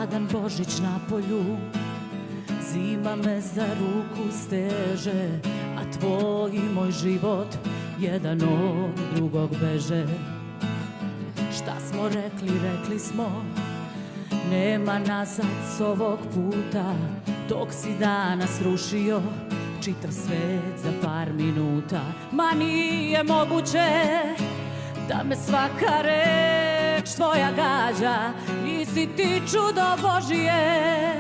hladan Božić na polju, zima me za ruku steže, a tvoj i moj život jedan od drugog beže. Šta smo rekli, rekli smo, nema nazad s ovog puta. Tog si dana srušio čitav svet za par minuta. Ma nije moguće da me svaka reč tvoja gađa. Nisi ti čudo Božije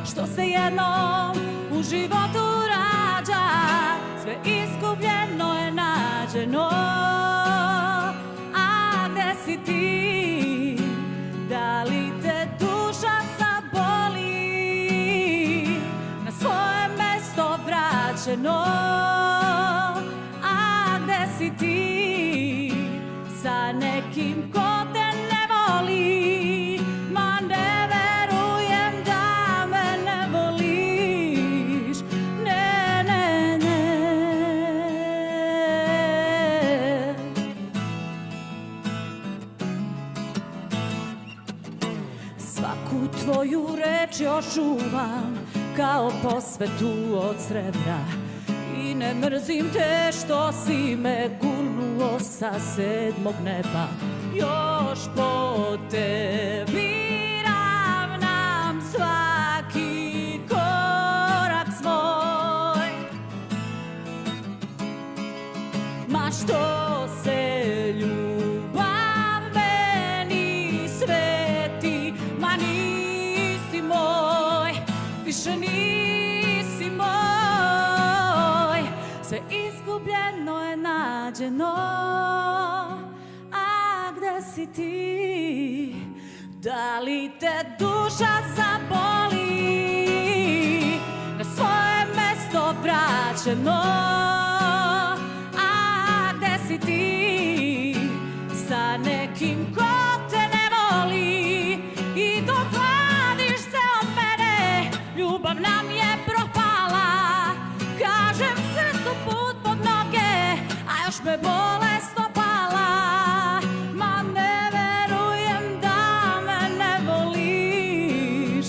što se jednom u životu rađa. Sve izgubljeno je nađeno, a gde si ti? Da li te duša zaboli? Na svoje mesto vraćeno, a gde si ti? Sa nekim ko te ne voli. Ma ne verujem da me ne voliš. Ne, ne, ne. Svaku tvoju reč još čuvam kao posvetu od srebra. I ne mrzim te što si me gurnuo sa 7. neba. Još po tebi ravnam svaki korak svoj. Ma što se ljubav meni sveti, ma nisi moj, više nisi moj. Sve izgubljeno je nađeno, a gde si ti? Da li te duša zaboli? Na svoje mesto vraćeno, a gde si ti? Sa nekim ko te ne voli. I dok hladiš se od mene, ljubav nam je propala. Kažem srcu put pod noge, a još me bole stopala. Ma ne verujem da me ne voliš.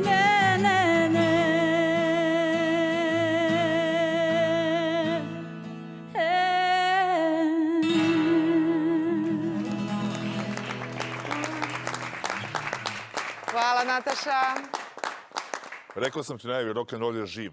Ne, ne, ne. Hvala, Nataša. Rekao sam ti najbolje, rock'n'roll je živ.